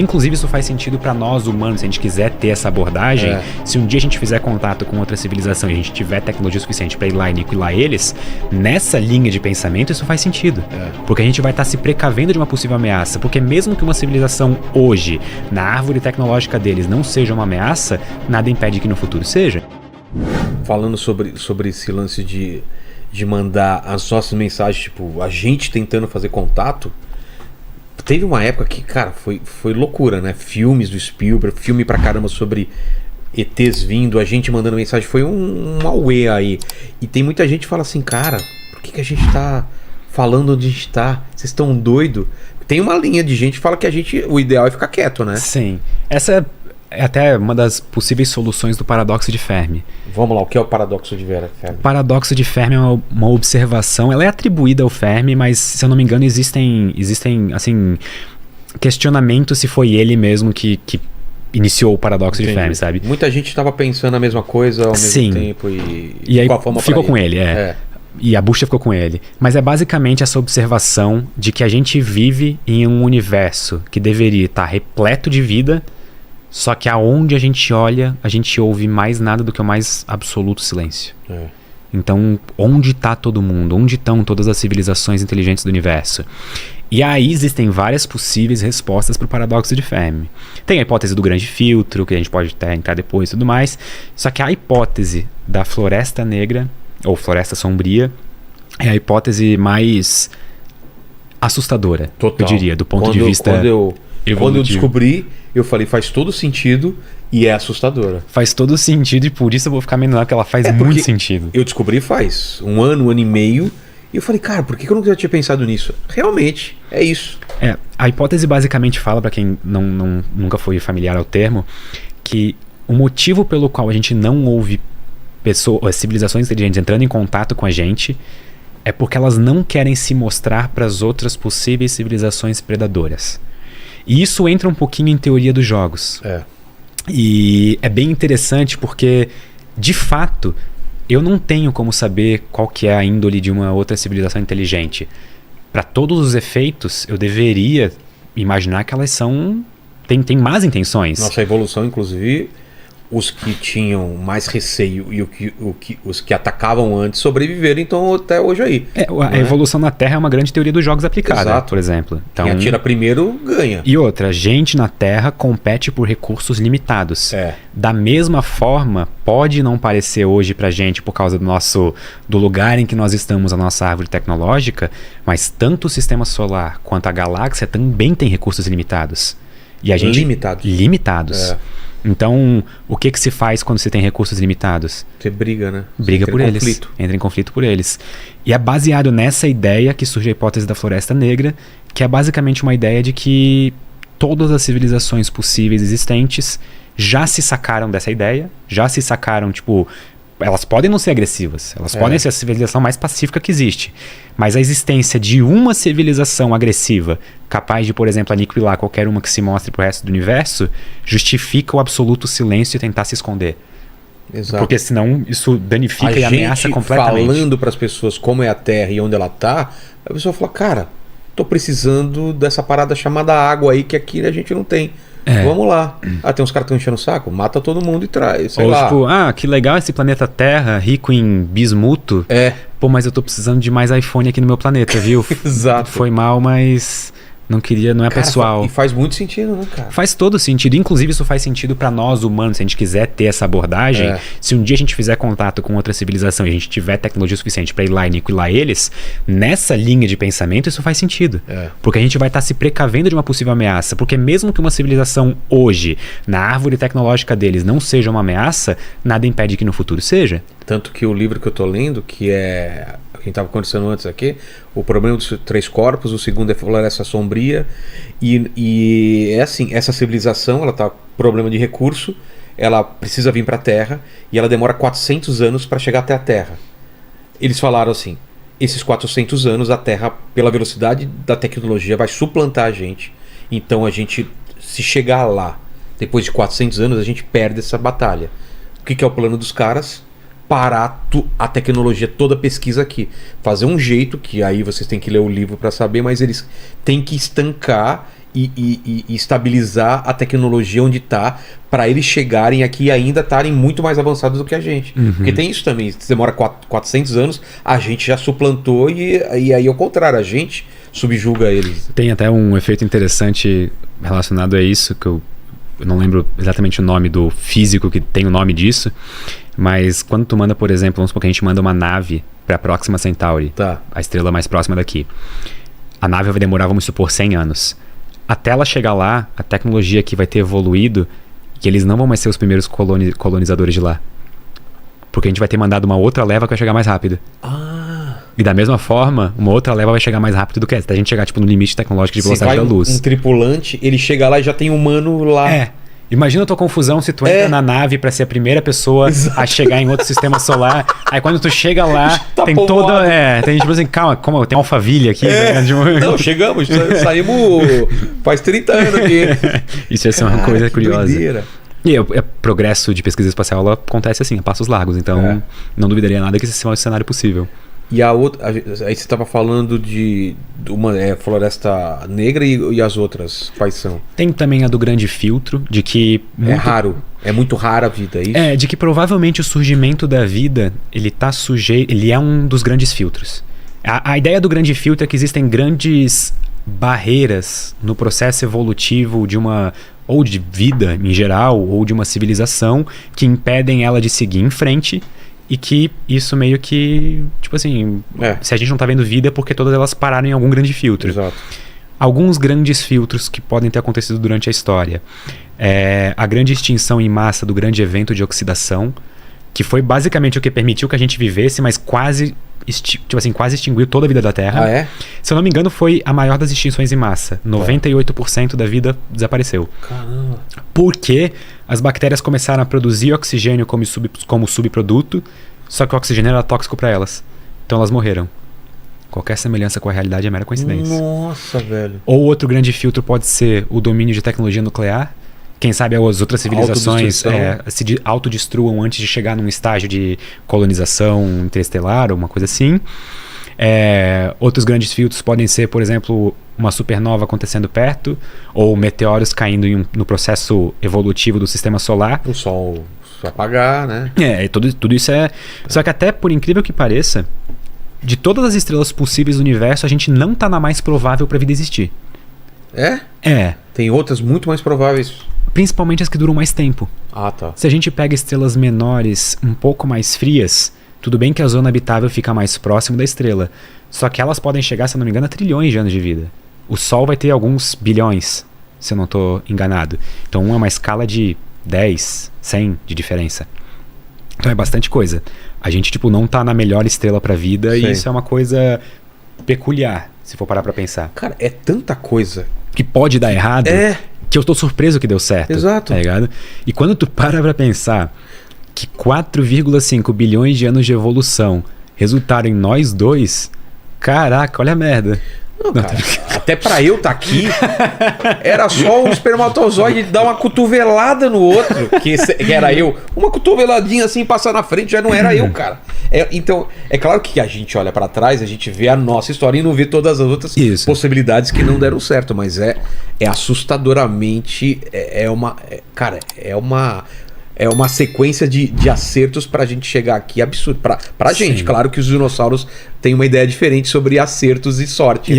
Inclusive isso faz sentido para nós humanos, se a gente quiser ter essa abordagem, se um dia a gente fizer contato com outra civilização e a gente tiver tecnologia suficiente para ir lá e aniquilar eles, nessa linha de pensamento isso faz sentido. Porque a gente vai estar se precavendo de uma possível ameaça, porque mesmo que uma civilização hoje, na árvore tecnológica deles, não seja uma ameaça, nada impede que no futuro seja. Falando sobre esse lance de mandar as nossas mensagens, tipo, a gente tentando fazer contato. Teve uma época que, cara, foi loucura, né? Filmes do Spielberg, filme pra caramba sobre ETs vindo, a gente mandando mensagem, foi um auê aí. E tem muita gente que fala assim, cara, por que a gente tá falando onde a gente tá? Vocês estão doidos? Tem uma linha de gente que fala que o ideal é ficar quieto, né? Sim. Essa é até uma das possíveis soluções do paradoxo de Fermi. Vamos lá, o que é o paradoxo de Fermi? O paradoxo de Fermi é uma observação, ela é atribuída ao Fermi, mas se eu não me engano existem assim, questionamentos se foi ele mesmo que iniciou o paradoxo de Fermi, sabe? Muita gente estava pensando a mesma coisa ao mesmo tempo e aí ficou com ele, E a bucha ficou com ele. Mas é basicamente essa observação de que a gente vive em um universo que deveria estar repleto de vida, só que aonde a gente olha, a gente ouve mais nada do que o mais absoluto silêncio. Então, onde está todo mundo? Onde estão todas as civilizações inteligentes do universo? E aí existem várias possíveis respostas para o paradoxo de Fermi. Tem a hipótese do grande filtro, que a gente pode até entrar depois e tudo mais. Só que a hipótese da floresta negra, ou floresta sombria, é a hipótese mais assustadora, eu diria, do ponto de vista Quando eu descobri, eu falei, faz todo sentido e é assustadora. Faz todo sentido e por isso eu vou ficar mencionando que ela faz muito sentido. Eu descobri faz um ano e meio e eu falei, cara, por que eu nunca tinha pensado nisso? Realmente, é isso. A hipótese basicamente fala, para quem nunca foi familiar ao termo, que o motivo pelo qual a gente não ouve civilizações inteligentes entrando em contato com a gente é porque elas não querem se mostrar para as outras possíveis civilizações predadoras. E isso entra um pouquinho em teoria dos jogos. E é bem interessante porque, de fato, eu não tenho como saber qual que é a índole de uma outra civilização inteligente. Para todos os efeitos, eu deveria imaginar que elas têm más intenções. Nossa evolução, inclusive, os que tinham mais receio e os que atacavam antes sobreviveram, então até hoje aí. A evolução na Terra é uma grande teoria dos jogos aplicada, por exemplo. Então, quem atira primeiro ganha. E outra, gente na Terra compete por recursos limitados. Da mesma forma, pode não parecer hoje pra gente por causa do lugar em que nós estamos, a nossa árvore tecnológica, mas tanto o sistema solar quanto a galáxia também tem recursos limitados. E a gente limitados. Então, o que se faz quando se tem recursos limitados? Você briga, né? Briga por eles. Entra em conflito por eles. E é baseado nessa ideia que surge a hipótese da Floresta Negra, que é basicamente uma ideia de que todas as civilizações possíveis existentes já se sacaram dessa ideia, já se sacaram, tipo, elas podem não ser agressivas, elas podem ser a civilização mais pacífica que existe, mas a existência de uma civilização agressiva capaz de, por exemplo, aniquilar qualquer uma que se mostre pro resto do universo, justifica o absoluto silêncio e tentar se esconder. Exato. Porque senão isso danifica e ameaça completamente. Falando para as pessoas como é a Terra e onde ela tá, a pessoa fala, cara, tô precisando dessa parada chamada água aí que aqui a gente não tem. Vamos lá. Tem uns caras que estão enchendo o saco, mata todo mundo e traz. Sei lá. Tipo, que legal esse planeta Terra, rico em bismuto. Pô, mas eu tô precisando de mais iPhone aqui no meu planeta, viu? Exato. Foi mal, mas não queria, não é cara, pessoal. E faz muito sentido, né, cara? Faz todo sentido. Inclusive, isso faz sentido para nós humanos, se a gente quiser ter essa abordagem. Se um dia a gente fizer contato com outra civilização e a gente tiver tecnologia suficiente para ir lá e aniquilar eles, nessa linha de pensamento, isso faz sentido. Porque a gente vai estar se precavendo de uma possível ameaça. Porque mesmo que uma civilização hoje, na árvore tecnológica deles, não seja uma ameaça, nada impede que no futuro seja. Tanto que o livro que eu tô lendo, que é... quem estava conversando antes aqui, o problema dos 3 corpos, o segundo é Floresta Sombria, e é assim, essa civilização, ela tá com problema de recurso, ela precisa vir para a Terra, e ela demora 400 anos para chegar até a Terra. Eles falaram assim, esses 400 anos a Terra, pela velocidade da tecnologia, vai suplantar a gente, então a gente, se chegar lá, depois de 400 anos, a gente perde essa batalha. O que é o plano dos caras? Parar a tecnologia, toda a pesquisa aqui. Fazer um jeito, que aí vocês têm que ler o livro para saber, mas eles têm que estancar e estabilizar a tecnologia onde está, para eles chegarem aqui e ainda estarem muito mais avançados do que a gente. Porque tem isso também, se demora 400 anos, a gente já suplantou e aí ao contrário, a gente subjuga eles. Tem até um efeito interessante relacionado a isso, que eu não lembro exatamente o nome do físico que tem o nome disso, mas quando tu manda, por exemplo, vamos supor que a gente manda uma nave para a Próxima Centauri, a estrela mais próxima daqui. A nave vai demorar, vamos supor, 100 anos. Até ela chegar lá, a tecnologia aqui vai ter evoluído e eles não vão mais ser os primeiros colonizadores de lá. Porque a gente vai ter mandado uma outra leva que vai chegar mais rápido. E da mesma forma, uma outra leva vai chegar mais rápido do que essa. Até a gente chegar tipo, no limite tecnológico de velocidade da luz. Um tripulante, ele chega lá e já tem humano lá. Imagina a tua confusão se tu entra na nave pra ser a primeira pessoa a chegar em outro sistema solar. Aí quando tu chega lá, tem toda... tem tipo assim, calma, como tem Alphaville aqui. Né? Não, chegamos, saímos faz 30 anos aqui. Isso ia ser uma coisa curiosa. Doideira. E o progresso de pesquisa espacial ela acontece assim, a passos largos. Então, não duvidaria nada que esse seja um cenário possível. E a outra, aí você estava falando de uma Floresta Negra e as outras, quais são? Tem também a do Grande Filtro, de que... É muito rara a vida, é isso? De que provavelmente o surgimento da vida, ele é um dos grandes filtros. A ideia do Grande Filtro é que existem grandes barreiras no processo evolutivo ou de vida em geral, ou de uma civilização, que impedem ela de seguir em frente. E que isso meio que, tipo assim, se a gente não tá vendo vida é porque todas elas pararam em algum grande filtro. Exato. Alguns grandes filtros que podem ter acontecido durante a história. A grande extinção em massa do grande evento de oxidação, que foi basicamente o que permitiu que a gente vivesse, mas quase extinguiu toda a vida da Terra. Se eu não me engano, foi a maior das extinções em massa. 98% da vida desapareceu. Caramba. Porque as bactérias começaram a produzir oxigênio como subproduto, só que o oxigênio era tóxico para elas. Então elas morreram. Qualquer semelhança com a realidade é mera coincidência. Nossa, velho. Ou outro grande filtro pode ser o domínio de tecnologia nuclear. Quem sabe as outras civilizações se autodestruam antes de chegar num estágio de colonização interestelar ou uma coisa assim. Outros grandes filtros podem ser, por exemplo, uma supernova acontecendo perto, ou meteoros caindo no processo evolutivo do sistema solar. O Sol se apagar, né? Tudo isso é... Só que até, por incrível que pareça, de todas as estrelas possíveis do universo, a gente não está na mais provável para a vida existir. Tem outras muito mais prováveis. Principalmente as que duram mais tempo. Tá. Se a gente pega estrelas menores, um pouco mais frias, tudo bem que a zona habitável fica mais próximo da estrela. Só que elas podem chegar, se eu não me engano, a trilhões de anos de vida. O Sol vai ter alguns bilhões, se eu não estou enganado. Então é uma escala de 10, 100 de diferença. Então é bastante coisa. A gente não tá na melhor estrela pra vida. Sim. E isso é uma coisa peculiar, se for parar pra pensar. Cara, é tanta coisa que pode dar errado, que eu tô surpreso que deu certo. Exato. Tá ligado? E quando tu para pra pensar que 4,5 bilhões de anos de evolução resultaram em nós dois, caraca, olha a merda. Não, cara, até pra eu estar aqui, era só um espermatozoide dar uma cotovelada no outro, que era eu. Uma cotoveladinha assim, passar na frente, já não era eu, cara. Então, é claro que a gente olha pra trás, a gente vê a nossa história e não vê todas as outras possibilidades que não deram certo, mas é assustadoramente, é uma sequência de acertos pra gente chegar aqui absurdo. Pra gente, claro que os dinossauros têm uma ideia diferente sobre acertos e sorte.